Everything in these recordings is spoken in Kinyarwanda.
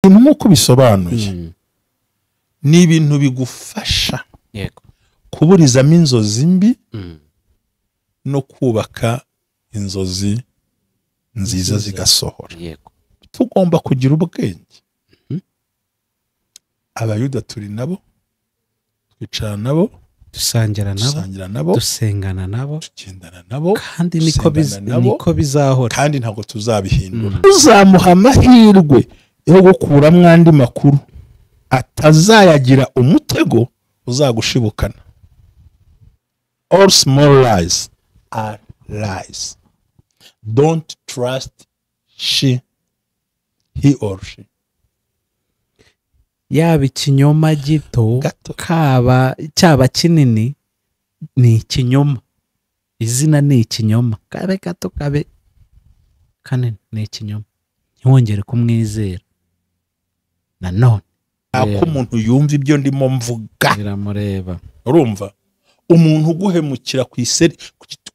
nk'uko bisobanuye ni ibintu bigufasha yego kuburizamo inzozi mbi no kubaka inzozi nziza zigasohora. yego Tugomba kugira ubwenge. Abayuda turi nabo, twicara nabo, dusangira nabo, dusengana nabo, tugendana nabo, kandi niko bizahora, kandi ntabwo tuzabihindura. Uzamuha amahirwe yo gukuramo andi makuru atazayagira umutego uzagushibukana. All small lies are lies. Don't trust he or she. yaba ikinyoma gito cyaba kinini ni ikinyoma. Izina ni ikinyoma, kabe gato kabe kanini ni ikinyoma. Ntiwongere kumwizera nanone. Ako umuntu yumva ibyo ndimo mvuga biramureba. Urumva umuntu uguhemukira ku iseri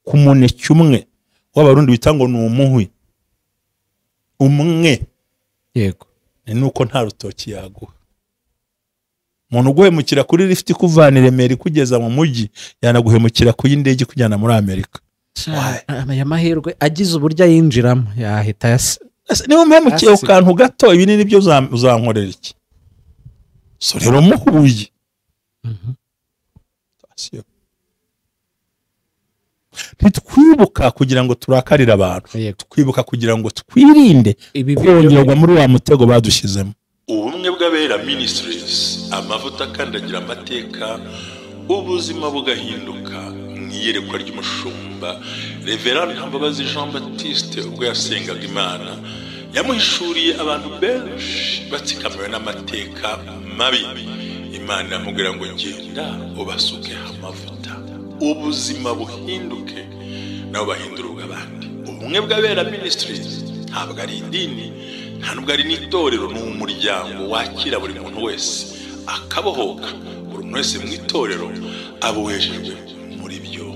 ku muneke umwe w'abarundi bita ngo ni umuhwi umwe, yego nuko nta rutoki yaguha. Umuntu uguhemukira kuri lift kuvana Remera kugeza mu mujyi yanaguhemukira ku y'indege kujyana muri Amerika. Aya mahirwe agize uburyo yinjiramo yahita niba muhemukiye ku kantu gato ibi ni byo uzankorera iki? So rero muhuye. Ntitwibuka kugira ngo turakarire abantu, twibuka kugira ngo twirinde kongerwa muri wa mutego badushyizemo. Ubumwe bw'Abera Ministries, amavuta akandagira amateka, ubuzima bugahinduka. Mwiyerekwa ry'umushumba Reverend Ntambabazi Jean Baptiste ubwo yasengaga Imana yamuhishuriye abantu benshi batsikamiwe n'amateka mabi. Imana yamubwira ngo genda ubasuke amavuta ubuzima buhinduke nabo bahindura ubw'abandi. Ubumwe bw'Abera Ministries ntabwo ari idini, nta nubwo ari n'itorero, ni umuryango wakira buri muntu wese akabohoka. Buri muntu wese mu itorero abohejejwe muri byo.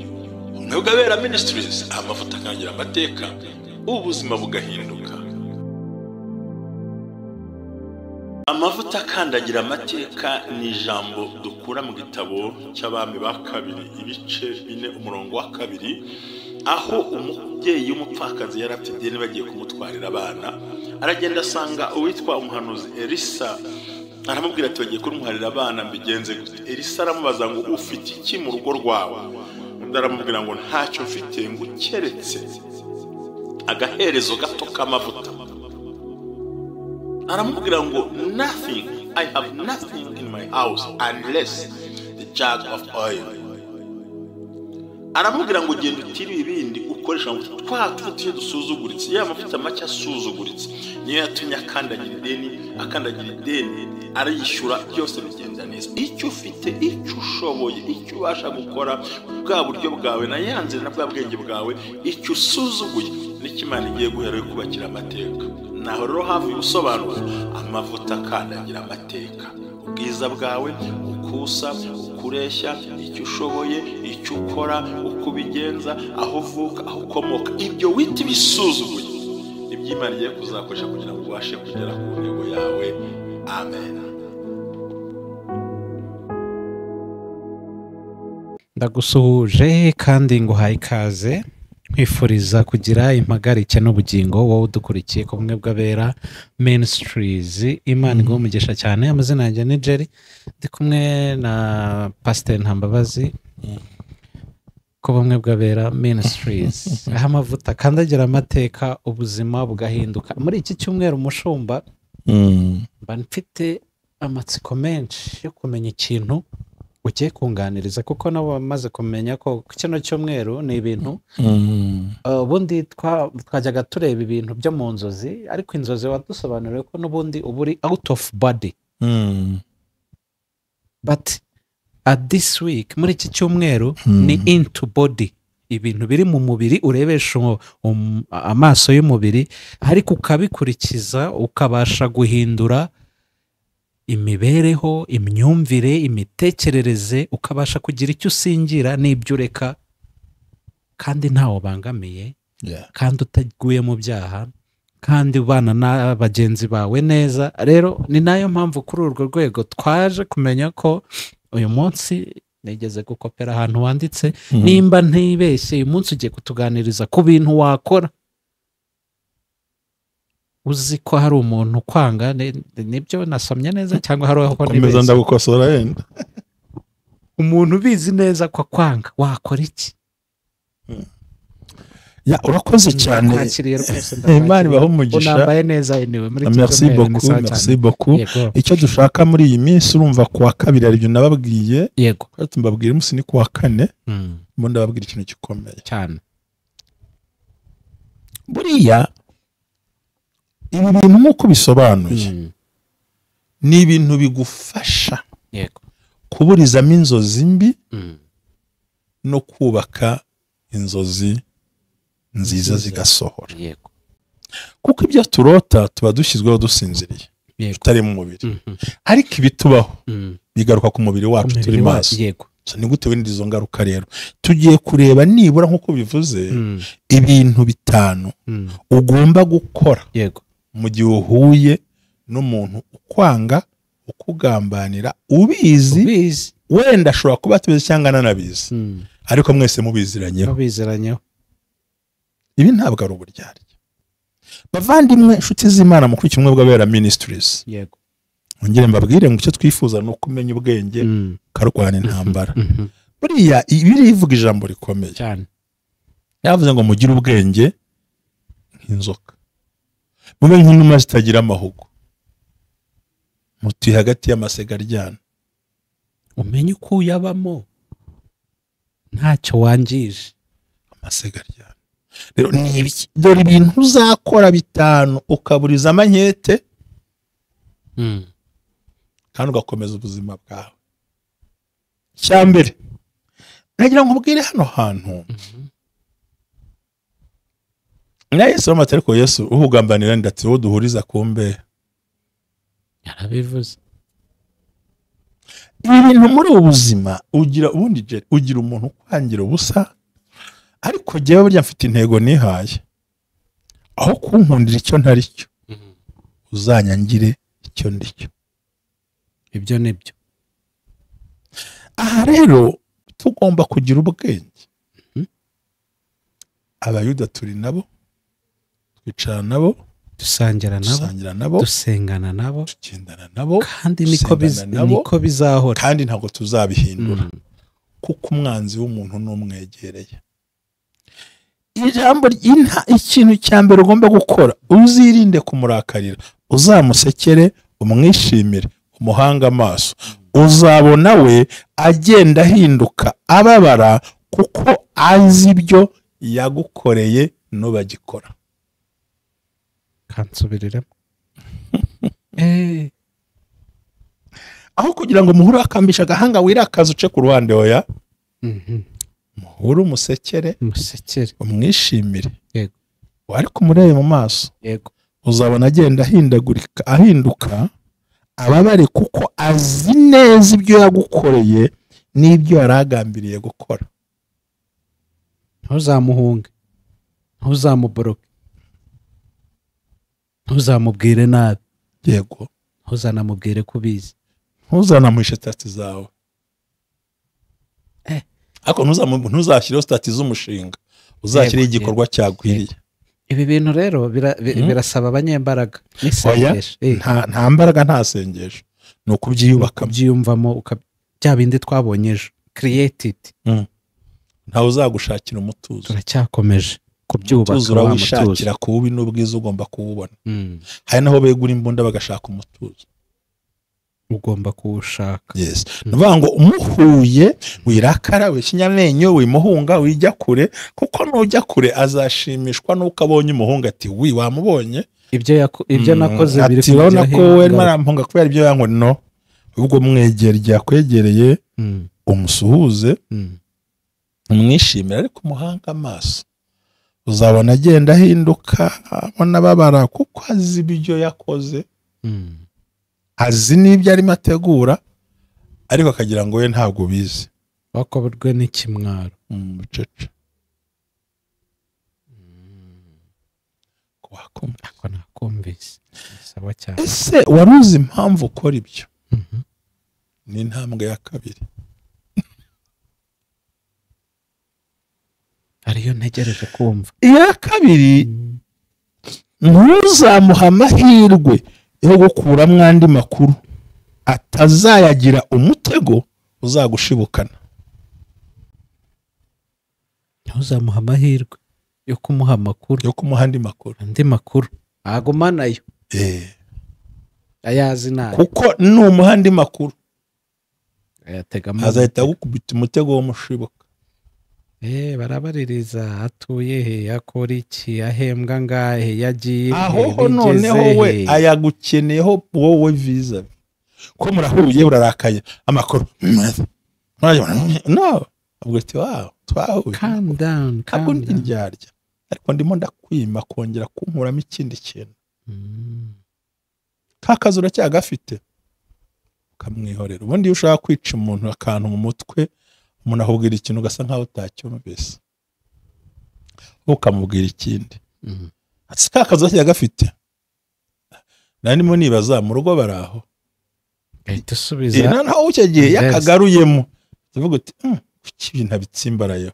Ubumwe bw'Abera Ministries, amavuta akangira amateka, ubuzima bugahinduka. Amavuta akandagira amateka ni ijambo dukura mu gitabo cy'Abami ba kabiri ibice 4 umurongo wa 2, aho umubyeyi w'umupfakazi yari afite ideni bagiye kumutwarira abana. Aragenda asanga uwitwa umuhanuzi Elisa, aramubwira ati bagiye kumutwarira abana mbigenze gute? Elisa aramubaza ngo ufite iki mu rugo rwawe? Undi aramubwira ngo ntacyo mfite ngo keretse agaherezo gato k'amavuta. Aramubwira ngo I have nothing in my house unless the jug of oil. Aramubwira ngo genda utiri ibindi ukoresha ngo twatuye dusuzuguritse. Ya mavuta make asuzuguritse niyo yatumye akandagira ideni arayishyura, byose bigenda neza. Icyo ufite, icyo ushoboye, icyo ubasha gukora, bwa buryo bwawe na yanze na bwa bwenge bwawe, icyo usuzuguye n'ikimana igiye guhera kubakira amateka. Naho rero hafi gusobanura amavuta akandagira amateka. Ubwiza bwawe ukusa, ukureshya, icyo ushoboye, icyo ukora, uko ubigenza, aho uvuka, aho ukomoka, ibyo wita bisuzuguye iby'Imana igiye kuzakoresha kugira ngo ubashe kugera ku ntego yawe. Amen. Ndagusuhuje kandi nguhaye ikaze, nkwifuriza kugira impagarike n'ubugingo wowe udukurikiye ku Bumwe bw'Abera Ministries. Imana iguhe umugisha cyane. Amazina yanjye ni Jerry, ndi kumwe na Pastor Ntambabazi ku Bumwe bw'Abera Ministries. Aho amavuta akandagira amateka, ubuzima bugahinduka. Muri iki cyumweru umushumba mba mfite amatsiko menshi yo kumenya ikintu ugiye kunganiriza, kuko nabo bamaze kumenya ko kino cyumweru ni ibintu ubundi twajyaga tureba ibintu byo mu nzozi, ariko inzozi wadusobanuriye ko n'ubundi uba uri out of body. But at this week, muri iki cyumweru ni into body, ibintu biri mu mubiri urebesha amaso y'umubiri, ariko ukabikurikiza ukabasha guhindura imibereho, imyumvire, imitekerereze, ukabasha kugira icyo usingira n'ibyo ureka, kandi ntawo bangamiye, kandi utaguye mu byaha, kandi ubana n'abagenzi bawe neza. Rero ni nayo mpamvu kuri urwo rwego twaje kumenya ko uyu munsi nigeze gukopera ahantu wanditse nimba ntibeshye uyu munsi ugiye kutuganiriza ku bintu wakora uzi ko hari umuntu kwanga. Nibyo nasomye neza cyangwa hari aho komeza ndagukosora yenda umuntu ubizi neza ko kwanga wakora iki? Ya urakoze cyane Imana ibaho umugisha. Unambaye neza anyway muri merci beaucoup. Icyo dushaka muri iyi minsi urumva kuwa kabiri ari byo nababwiye. Yego. Kandi mbabwira umunsi ni kuwa kane. Mbo ndababwira ikintu gikomeye cyane. Buriya ibi bintu nk'uko bisobanuye ni ibintu bigufasha kuburizamo inzozi mbi no kubaka inzozi nziza zigasohora. Kuko ibyo turota tuba dushyizweho dusinziriye tutari mu mubiri, ariko ibitubaho bigaruka ku mubiri wacu turi maso. Ni gute wenda izo ngaruka? Rero tugiye kureba nibura nk'uko bivuze ibintu bitanu ugomba gukora mu gihe uhuye n'umuntu ukwanga, ukugambanira, ubizi wenda ashobora kuba atubizi cyangwa ananabizi, ariko mwese mubiziranyeho. Ibi ntabwo ari uburyarya. Bavandimwe inshuti z'Imana mukuru kimwe bw'Abera Ministries, ongere mbabwire ngo icyo twifuza ni ukumenya ubwenge karwana intambara. Buriya ibiri ivuga ijambo rikomeye cyane, yavuze ngo mugire ubwenge nk'inzoka, mube nk'inuma zitagira amahugu, muti hagati y'amasega aryana, umenye uko uyabamo ntacyo wangije amasega aryana. Rero ni ibiki? Dore ibintu uzakora bitanu ukaburiza amanyete kandi ugakomeza ubuzima bwawe. Cyambere nagira ngo mbwire hano hantu na Yesu amatari ko Yesu uhugambanira ndati wo duhuriza kumbe yarabivuze. Ibintu muri ubuzima ugira ubundi ugira umuntu kwangira ubusa, ariko jewe burya mfite intego nihaye, aho kunkundira icyo ntari cyo uzanyangire icyo ndicyo. Ibyo nibyo. Aha rero tugomba kugira ubwenge. Abayuda turi nabo, twicara nabo, dusangira nabo, dusengana nabo, tugendana nabo, kandi niko bizahora, kandi ntabwo tuzabihindura kuko umwanzi w'umuntu n'umwegereye. Ijambo ikintu cya mbere ugomba gukora, uzirinde kumurakarira, uzamusekere, umwishimire, umuhanga amaso, uzabona we agenda ahinduka ababara kuko azi ibyo yagukoreye n'ubagikora. Kansubiriremo. Aho kugira ngo muhure akambisha agahanga wirakaza uce ku ruhande oya. Muhure umusekere, umwishimire, ariko umurebe mu maso, uzabona agenda ahinduka ababare kuko azi neza ibyo yagukoreye n'ibyo yaragambiriye gukora. Ntuzamuhunge, ntuzamuboroke, ntuzamubwire nabi, ntuzanamubwire ko ubizi, ntuzanamuhishe stati zawe, ariko ntuzashyireho stati z'umushinga, uzashyireho igikorwa cyagwiriye. Ibi bintu rero birasaba abanyembaraga n'isengesho. Nta mbaraga nta sengesho, ni ukubyiyubaka, byiyumvamo bya bindi twabonye ejo, created. Ntawe uzagushakira umutuzo, turacyakomeje kubyubaka. Umutuzo urawishakira, kuwubi n'ubwiza ugomba kuwubona. Hari naho begura imbunda bagashaka umutuzo, ugomba kuwushaka. Nuvuga ngo umuhuye wirakara, w'ikinyamenyo, wimuhunga, wijya kure, kuko nujya kure azashimishwa nuko abonye umuhunga ati wi wamubonye ibyo nakoze biri kubona ko we marampunga kubera ibyo yankora. No, ubwo mwegera ryakwegereye, umusuhuze, umwishimira, ariko umuhanga amaso, uzabona agenda ahinduka, abona babara kuko azi ibyo yakoze, azi n'ibyo arimo ategura, ariko akagira ngo we ntabwo bizi, wakoborwe n'ikimwaro. ako nakumvise sawa cyane. Ese waruzi impamvu ukora ibyo? Ni intambwe ya kabiri. Ariyo ntegereje kumva. Iya kabiri, ntuzamuha amahirwe yo gukuramo andi makuru atazayagira umutego uzagushibukana. Ntuzamuha amahirwe yo kumuha amakuru, yo kumuha andi makuru aguma nayo ayazi nayo, kuko numuha andi makuru ayategamo azahita gukubita umutego w'umushibuka. barabaririza atuye he, akora iki, ahembwa ngahe, yagiye aho noneho we ayagukeneyeho wowe visa ko murahuye urarakaye amakuru no ubwo ati wow twahuye. Calm down. Indyarya ariko ndimo ndakwima kongera kunkuramo ikindi kintu. Kakazi uracyagafite ukamwihorera. Ubundi iyo ushaka kwica umuntu akantu mu mutwe, umuntu ahubwira ikintu ugasa nkaho utacyumvise, ukamubwira ikindi. Ati kakazi uracyagafite. Nanimo nibaza mu rugo baraho ahita usubiza noneho ucyo gihe yakagaruyemo tuvuga uti ibintu abitsimbarayo.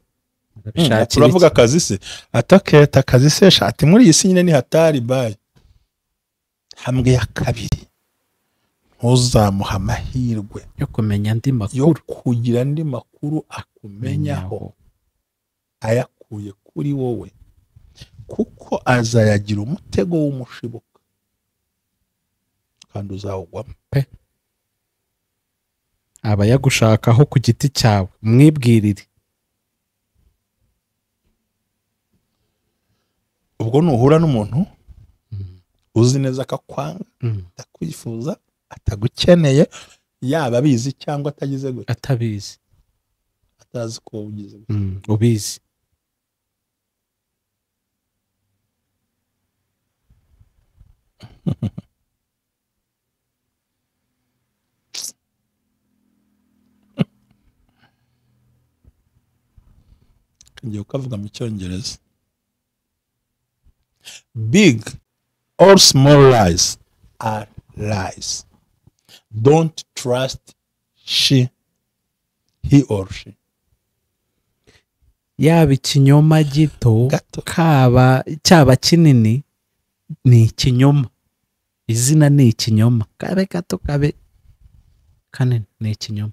Turavuga akazi se ataketa akazi se shati muri iyi si nyine ni hatari bayi. Hambwe ya kabiri, ntuzamuha amahirwe yo kumenya andi makuru, yo kugira andi makuru akumenyaho ayakuye kuri wowe, kuko azayagira umutego w'umushibuka kandi uzawugwamo. aba yagushakaho ku giti cyawe, mwibwirire. Ubwo nuhura n'umuntu uzi neza akakwanga, atakwifuza, atagukeneye, yaba abizi cyangwa atagize gute, atabizi, atazi ko ugize ubizi. ngiye ukavuga mu Cyongereza. Big or small lies are lies. Don't trust he or she. Yaba ikinyoma gito cyaba kinini, ni ikinyoma. Izina ni ikinyoma, kabe gato kabe kanini, ni ikinyoma.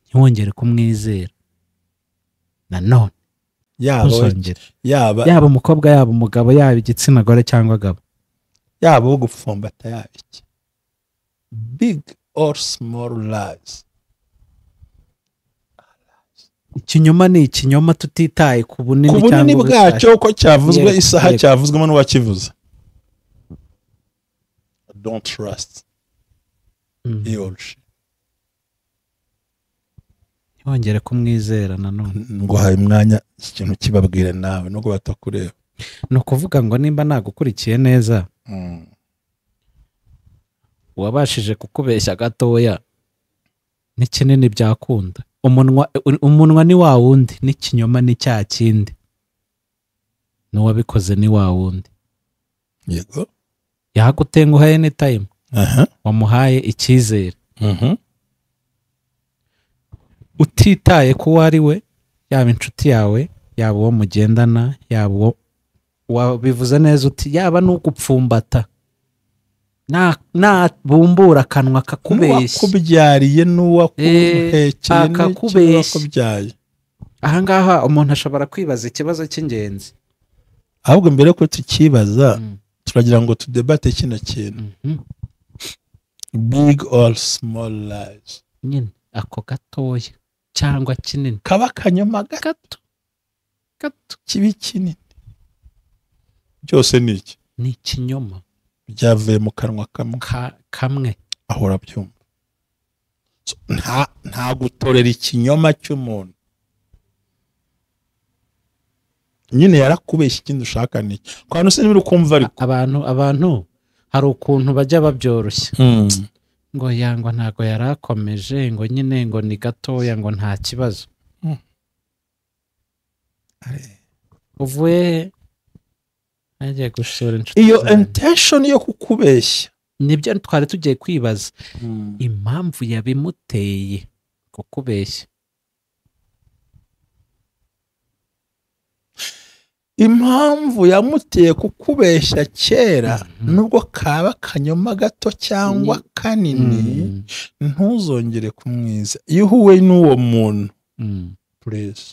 Ntiwongere kumwizera nanone. Yaba umukobwa, yaba umugabo, yaba igitsina gore cyangwa gabo, yaba wo gupfumbata, yaba iki. Big or small lies. Ikinyoma ni ikinyoma, tutitaye ku bunini bwacyo uko cyavuzwe, isaha cyavuzwemo n'uwakivuze. Don't trust he or she. Wongere kumwizera nanone. Ngo haye umwanya ikintu kibabwire nawe no batakureba. No kuvuga ngo nimba nagukurikiye neza, wabashije kukubeshya gatoya, ni kinini byakunda. Umunwa ni wa wundi, n'ikinyoma ni cya kindi. N'uwabikoze ni wa wundi. Yego. Yagutenguha anytime. Wamuhaye icyizere. Utitaye ko ari we, yaba inshuti yawe, yaba uwo mugendana, yaba uwo wabivuze neza uti yaba n'ugupfumbata, bumbura akanwa kakubeshya, kubyariye n'uwakuhekeye n'uwakubyaye. Ahangaha umuntu ashobora kwibaza ikibazo cy'ingenzi. Ahubwo mbere ko tukibaza, turagira ngo tudebate kino kintu. Big or small lies. Nyine ako gatoya cyangwa kinini, kaba kanyoma gato kibi kinini, byose ni iki? Ni ikinyoma byavuye mu kanwa kamwe. Ahora byumva. Nta gutorera ikinyoma cy'umuntu. Nyine yarakubeshya ikindi ushaka ni kwa nuse niba ukumva ariko abantu hari ukuntu bajya babyoroshya. Ngo yangwa ntago yarakomeje, ngo nyine ngo ni gatoya, ngo nta kibazo. Uvuye agiye gusura inshuti iyo intention yo kukubeshya nibyo twari tugiye kwibaza impamvu yabimuteye kukubeshya. impamvu yamuteye kukubeshya kera nubwo kaba kanyoma gato cyangwa kanini ntuzongere kumwiza. iyo uhuye n'uwo muntu please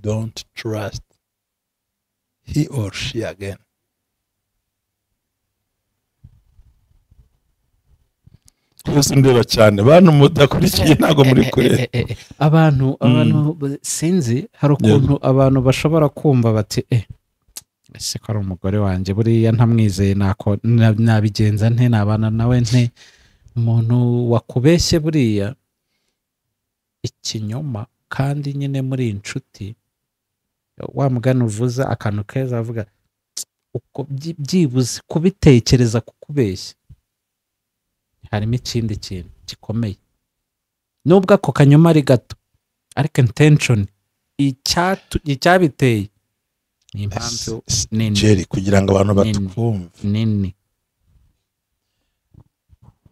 don't trust he or she again. twese ndeba cyane bantu mudakurikiye ntabwo muri kure. abantu sinzi hari ukuntu abantu bashobora kumva bati ese ko ari umugore wanjye buriya ntamwizeye nabigenza nte nabana nawe nte. umuntu wakubeshye buriya ikinyoma kandi nyine muri inshuti wa mugani uvuze akantu keza avuga uko byibuze kubitekereza kukubeshya harimo ikindi kintu gikomeye nubwo ako kanyuma ari gato ariko intention icyabiteye ni impamvu nini kugira ngo abantu batwumve nini.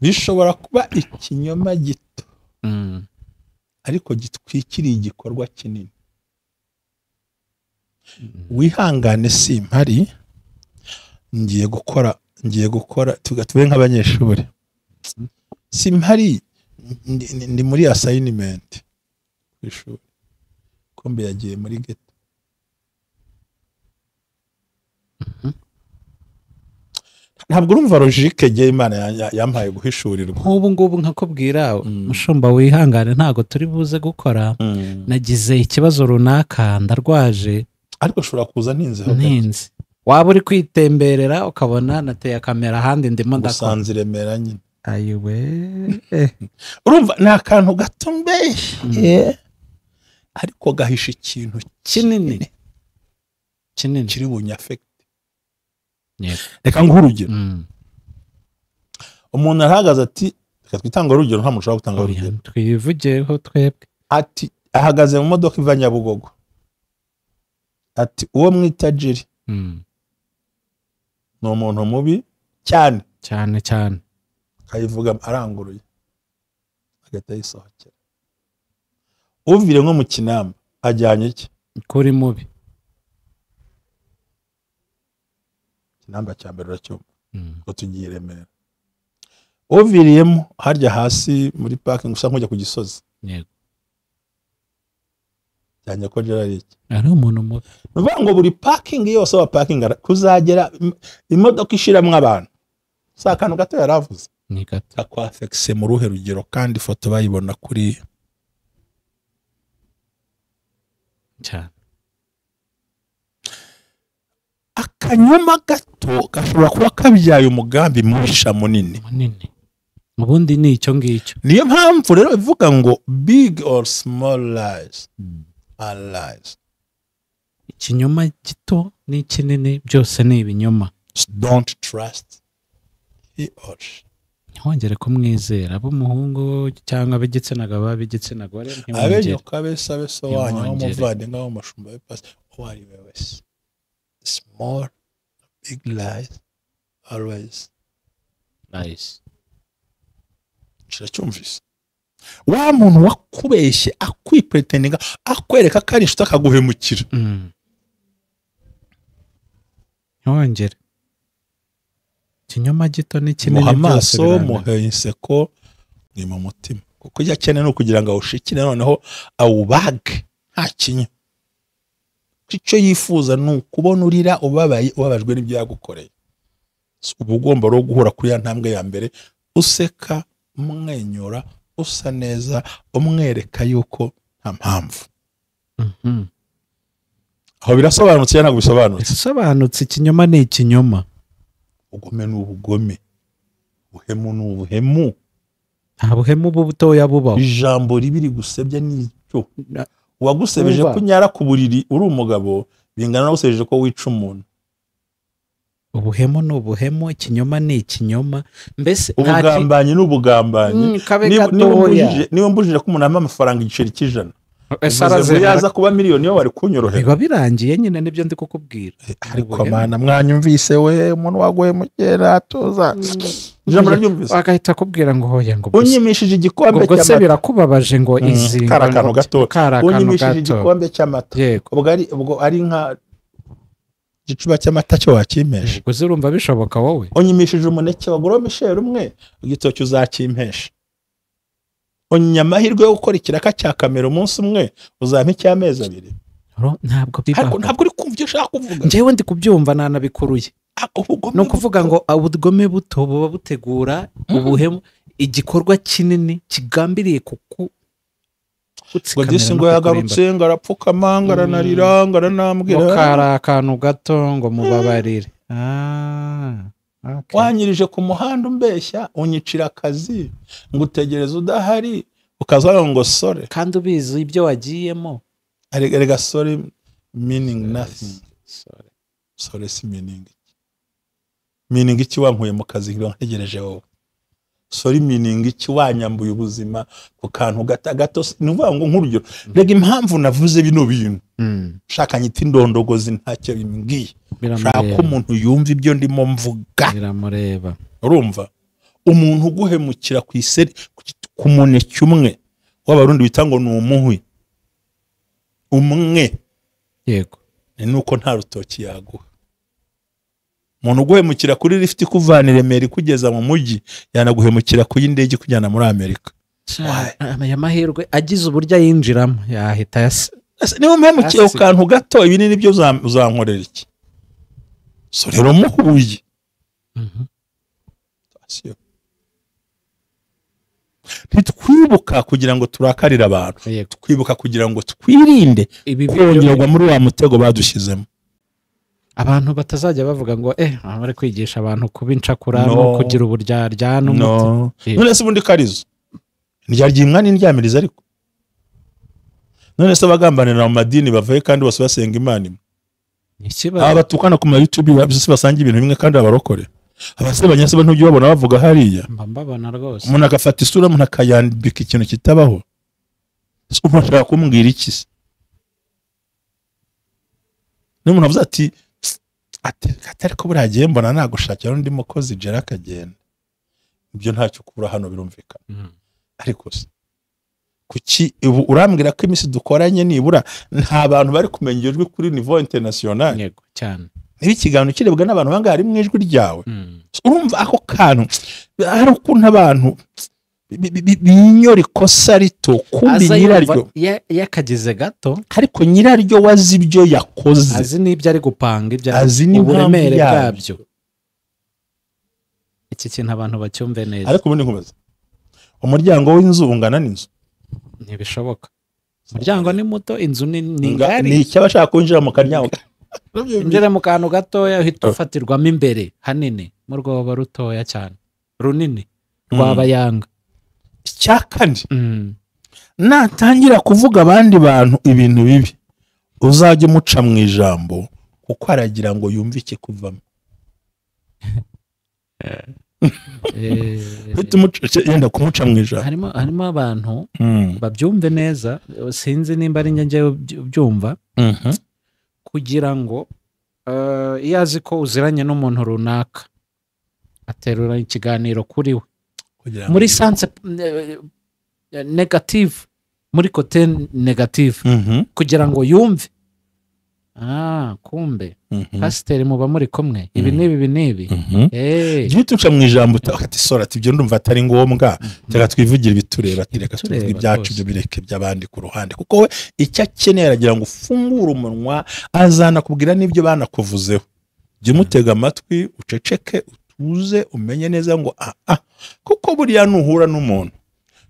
bishobora kuba ikinyoma gito ariko gitwikiriye igikorwa kinini. wihangane simpari ngiye gukora tube nk'abanyeshuri simpari ndi muri assignment kw'ishuri kombe yagiye muri ghetto. ntabwo urumva logique je Imana yampaye guhishurirwa. nk'ubu ngubu nkakubwira mushumba wihangane ntago turi buze gukora nagize ikibazo runaka ndarwaje ariko ushobora kuza ntinze waba uri kwitemberera ukabona nateye kamera ahandi ndimo ndakora usanze Remera nyine ayiwe urumva ni akantu gato mbeshye ariko gahisha ikintu kinini kiri bunyafekte. reka nguhe urugero umuntu arahagaze ati reka twitanga urugero nta muntu ushobora gutanga urugero twivugeho twebwe ati ahagaze mu modoka iva Nyabugogo ati uwo mwita Jiri ni umuntu mubi cyane kayivuga aranguruye agahita yisohokera. uvire nko mu Kinamba ajyanye iki kuri mubi Kinamba cya mbere uracyumva ngo tugiye Remera uviriyemo harya hasi muri parking usa nk'ujya ku Gisozi yego cyane ko Jira ari iki ari umuntu mubi nuvuga ngo buri parking yose wa parking kuzagera imodoka ishiramwe abantu sa kantu gato yaravuze ni gato akwafexe mu ruhe rugero kandi foto bayibona kuri cyane. akanyuma gato gashobora kuba kabyaye umugambi mubisha munini ubundi ni icyo ngicyo. niyo mpamvu rero bivuga ngo big or small lies are lies. ikinyoma gito n'ikinini byose ni ibinyoma. don't trust he or she. ntihongere kumwizera ab'umuhungu cyangwa ab'igitsina gabo ab'igitsina gore abenyo kabesa beso wanyu n'umuvandimwe w'amashumba y'ipasi uwo ari we wese. small big lies always lies. cyumvise wa muntu wakubeshye akwipretendinga akwereka ko ari inshuti akaguhemukira. ntihongere ikinyoma gito n'ikinini byose amaso muhe inseko ni mu mutima kuko icyo akeneye ni ukugira ngo awushikire noneho awubage nta kinya. icyo yifuza ni ukubona urira ubabajwe n'ibyo yagukoreye. uba ugomba rero guhura kuri ya ntambwe ya mbere useka umwenyura usa neza umwereka yuko nta mpamvu. aho birasobanutse cyangwa ntabwo bisobanutse. ikinyoma ni ikinyoma, ubugome ni ubugome, ubuhemu ni ubuhemu. nta buhemu butoya bubaho. ijambo ribi gusebya n'icyo uwagusebeje ko nyara ku buriri uri umugabo bingana no gusebeje ko wica umuntu. ubuhemu ni ubuhemu, ikinyoma ni ikinyoma. mbese ubugambanyi ni ubugambanyi. niba mbujije ko umuntu ampa amafaranga igiceri cy'ijana yaza kuba miliyoni yo wari kunyorohera biba birangiye nyine nibyo ndi kukubwira ariko mana mwanyumvise we umuntu wagoye mugera tuza ijambo ryumvise agahita akubwira ngo hoya ngo unyimishije igikombe cy'amata ubwo se birakubabaje ngo izi karakano gato unyimishije igikombe cy'amata ubwo ari nka gicuba cy'amata cyo wakimpesha ubwo zirumva bishoboka wowe unyimishije umuneke wa goro Michel umwe igitoki uzakimpesha onyamahirwe yo gukora ikiraka cya kamera umunsi umwe uzampa icy'amezi 2 ntabwo bibaho ntabwo uri kumva ibyo ushaka kuvuga njyewe ndi kubyumva nanabikuruye no kuvuga ngo ubugome buto buba butegura ubuhemu igikorwa kinini kigambiriye kuku ngo disi ngo yagarutse ngo arapfukama ngo aranarira ngo aranambwira ngo kari akantu gato ngo mubabarire wanyirije ku muhanda umbeshya unyicira akazi ngo utegereze udahari ukazaga ngo sore kandi ubizi ibyo wagiyemo erega sorry meaning nothing sorry si meaning iki wankuye mu kazi ngo ntegereje wowe sorry meaning iki wanyambuye ubuzima ku kantu gato nuvuga ngo nk'urugero rega impamvu navuze bino bintu shaka nyita indondogozi ntacyo bimbwiye shaka umuntu yumva ibyo ndimo mvuga biramureba urumva umuntu uguhemukira ku iseri ku muneke umwe w'abarundi bita ngo ni umuhwi umwe yego nuko nta rutoki yaguha umuntu uguhemukira kuri lift kuvana Remera kugeza mu mujyi yanaguhemukira ku y'indege kujyana muri Amerika amahirwe agize uburyo yinjiramo yahita niba umpemukiye ku kantu gato ibi ni byo uzankorera iki so rero muhuye ntitwibuka kugira ngo turakarire abantu twibuka kugira ngo twirinde kongerwa muri wa mutego badushyizemo abantu batazajya bavuga ngo bari kwigisha abantu kuba incakura no kugira uburyarya n'umuti none se ubundi karizo ndyarya n'indyamiriza ariko none se abagambanira mu madini bavuye kandi bose basenga Imana imwe abatukana ku ma YouTube bose basanga ibintu bimwe kandi abarokore abasebanya se ntujye babona bavuga hariya mbabona rwose umuntu agafata isura umuntu akayandika ikintu kitabaho umuntu ashaka kumbwira iki se n'umuntu avuze ati atari ko buragiye mbona nagushakira undi mukozi jera akagenda ibyo ntacyo kubura hano birumvikana ariko se kuki urambwira ko imisi dukoranye nibura nta bantu bari kumenya ijwi kuri niveau international yego cyane niba ikiganiro kirebwa n'abantu banga hari mu ijwi ryawe urumva ako kantu hari ukuntu abantu binyora ikosa rito kumbi nyiraryo yakagize gato ariko nyiraryo wazi ibyo yakoze azi n'ibyo ari gupanga ibyo uburemere bwabyo iki kintu abantu bacyumve neza ariko ubundi nkubaza umuryango w'inzu ungana n'inzu ntibishoboka umuryango ni muto inzu ni ngari ni icyabashaka kwinjira mu kanyaho injira mu kantu gatoya uhita ufatirwamo imbere hanini mu rwobo rutoya cyane runini rwabayanga icyakandi natangira kuvuga abandi bantu ibintu bibi uzajye umuca mu ijambo kuko aragira ngo yumve iki kuvamo yenda kumuca mu ijambo harimo abantu babyumve neza sinzi nimba ari njye byumva kugira ngo iyo azi ko uziranye n'umuntu runaka aterura ikiganiro kuri we muri sanse negative muri kote negative kugira ngo yumve kumbe pasiteri muba muri kumwe ibi n'ibi jya tuca mu ijambo ati sora ati ibyo ndumva atari ngombwa reka twivugira ibitureba reka tuvuge ibyacu ibyo bireke by'abandi ku ruhande kuko we icyo akeneye aragira ngo ufungure umunwa azanakubwira n'ibyo banakuvuzeho jya umutega amatwi uceceke utuze umenye neza ngo kuko buriya nuhura n'umuntu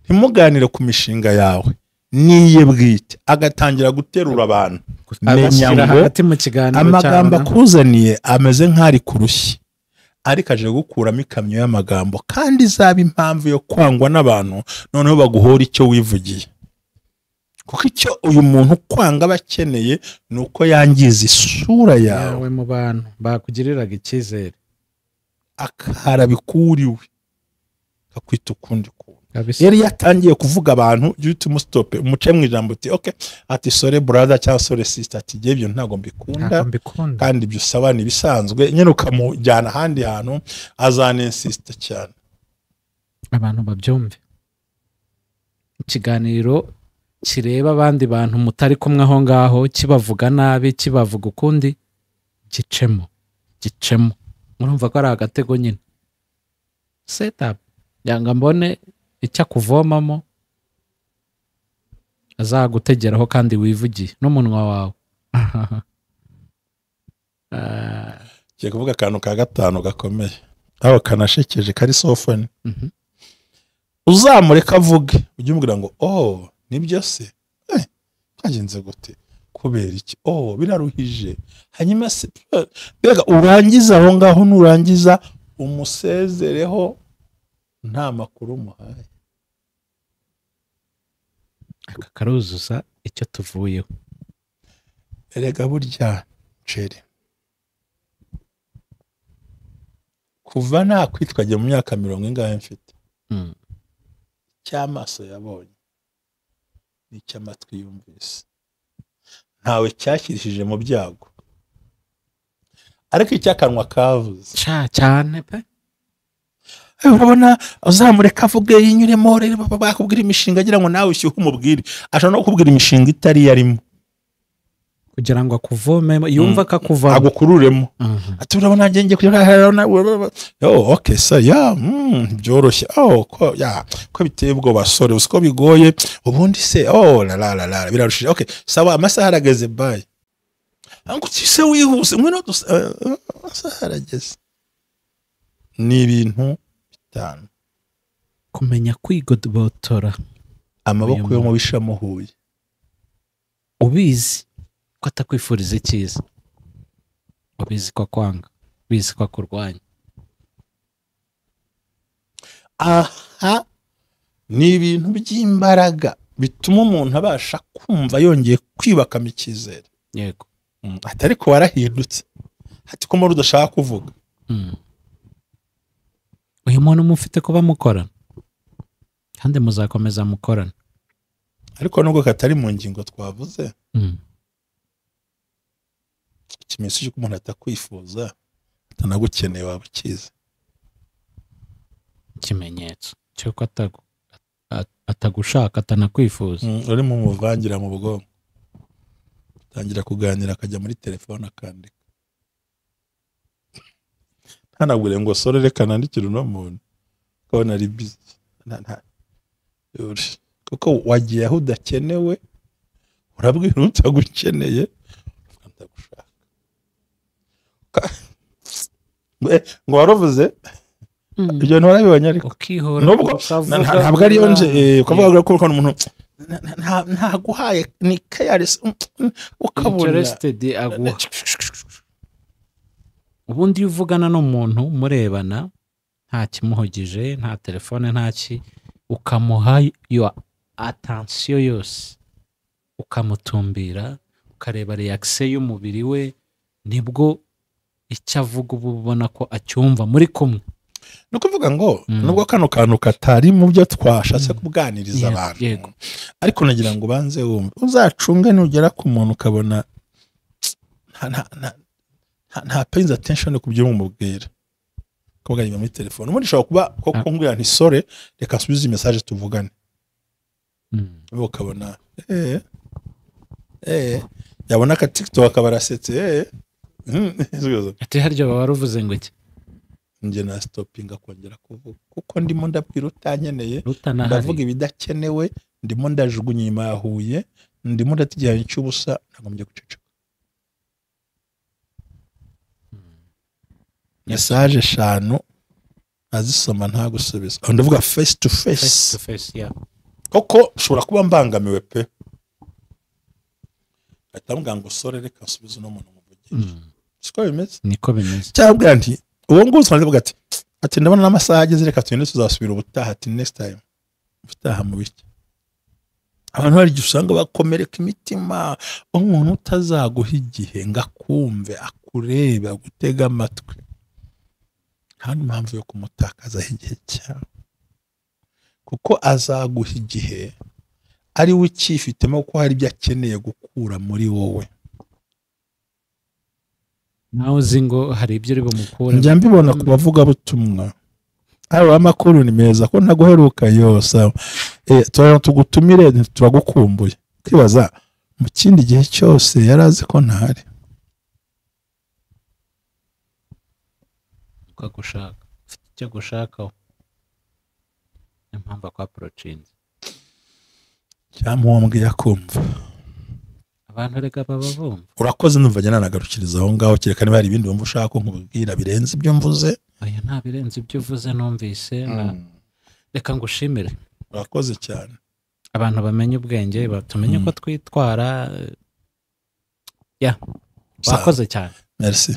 ntimuganire ku mishinga yawe niye bwite agatangira guterura abantu menya ngo amagambo akuzaniye ameze nk'ari kurushyi ariko aje gukuramo ikamyo y'amagambo kandi izaba impamvu yo kwangwa n'abantu noneho baguhora icyo wivugiye kuko icyo uyu muntu kwanga abakeneye ni uko yangiza isura yawe mu bantu bakugiriraga icyizere akarabikuriwe akakwita ukundi kuntu yari yatangiye kuvuga abantu jute mustope umuce mu ijambo uti okay ati sore brother cyangwa sore sister ati je ibyo ntago mbikunda kandi ibyo usaba ni bisanzwe nyene ukamujyana handi hantu azane insist cyane abantu babyumve ikiganiro kireba abandi bantu mutari kumwe aho ngaho kibavuga nabi kibavuga ukundi gicemo murumva ko ari agatego nyine setup yanga mbone icyo kuvomamo azagutegeraho kandi wivugiye n'umunwa wawe kiye kuvuga akantu ka gatanu gakomeye aho kanashekeje kari sofoni uzamureka avuge ujye umubwira ngo nibyo se byagenze gute kubera iki biraruhije hanyuma se mbega urangiza aho ngaho nurangiza umusezereho nta makuru umuhaye aka karuzuza icyo tuvuyeho erega burya ceri kuva nakwitwaje mu myaka 40 ingahe mfite cyamaso yabonye n'icy'amatwi yumvise ntawe cyakirishije mu byago ariko icyakanwa kavuze cyane pe urabona uzamureka avuge yinyuremo rero bakubwira imishinga agira ngo nawe ushyuhe umubwire ashobora no kukubwira imishinga itari yarimo kugira ngo akuvome yumva akakuvamo agukururemo ati urabona ngiye kujya okay so byoroshye ko biteye ubwo basore usiko bigoye ubundi se la birarushije okay sawa amasaha arageze bye angu se wihuse mwino amasaha arageze ni ibintu bitanu kumenya kwigobotora amaboko yo mu bishamuhuye ubizi ko atakwifuriza icyiza ubizi ko kwanga ubizi ko kurwanya ni ibintu by'imbaraga bituma umuntu abasha kumva yongeye kwibakamo icyizere yego atari ko warahindutse ati ko muri udashaka kuvuga uyu muntu mufite kuba mukorana kandi muzakomeza mukorana ariko nubwo katari mu ngingo twavuze ikimenyetso cy'uko umuntu atakwifuza atanagukeneye waba ukizi ikimenyetso cy'uko atagushaka atanakwifuza uri mu muvangira mu bwonko tangira kuganira akajya muri telefone akandika ntanabwire ngo sore reka nandikire uno muntu ukabona ari busy kuko wagiye aho udakenewe urabwira utagukeneye ngo waravuze ibyo nturabibonye ariko nubwo ntabwo ariyo nje ukavuga ko umuntu ntaguhaye ni careless ukabona ubundi iyo uvugana n'umuntu murebana nta kimuhogije nta telefone ntaki ukamuha yo attention yose ukamutumbira ukareba reaction y'umubiri we nibwo icyo avuga uba ubona ko acyumva muri kumwe ni ukuvuga ngo nubwo kano kantu katari mu byo twashatse kuganiriza abantu ariko nagira ngo ubanze wumve uzacunge nugera ku muntu ukabona nta paying attention ku byo umubwira kuvuga muri telefone ubundi ushobora kuba ko mbwira nti sore reka subize message tuvugane ukabona yabona ka TikTok akabarasetse ati haryo baba ruvuze ngo iki nje na stopping akongera kuvuga kuko ndimo ndabwira utanyeneye ndavuga ibidakenewe ndimo ndajugunya inyuma yahuye ndimo ndatigiranye cy'ubusa nagombye guceceka message 5 azisoma nta gusubiza aho ndavuga face to face koko ushobora kuba mbangamiwe pe atambwa ngo sore reka nsubize no muntu muvugisha siko bimeze niko bimeze cyabwa nti uwo ngo usanzwe ati ndabona n'amasaha ageze reka tugende tuzasubira ubutaha ati next time ubutaha mu biki abantu bari usanga bakomereka imitima umuntu utazaguha igihe ngakumve akureba gutega amatwi nta mpamvu yo kumutakaza igihe cyawe kuko azaguha igihe ari we ukifitemo ko hari ibyo akeneye gukura muri wowe. nawe uzi ngo hari ibyo uri bumukure. Njya mbibona ku bavugabutumwa, aba amakuru ni meza ko ntaguheruka yose, tugutumire turagukumbuye, kwibaza mu kindi gihe cyose yari azi ko ntahari. ukagushaka ufite icyo gushakaho, niyo mpamvu akwaporochinze. Cyamuhombwe yakumva. Abantu reka baba bumva. Urakoze, numva njya nanagarukiriza aho ngaho, kereka niba hari ibindi wumva ushaka ko nkubwira birenze ibyo mvuze. Oya, nta birenze ibyo uvuze numvise. Reka ngushimire. Urakoze cyane. Abantu bamenye ubwenge, batumenye ko twitwara. Wakoze cyane. Merci.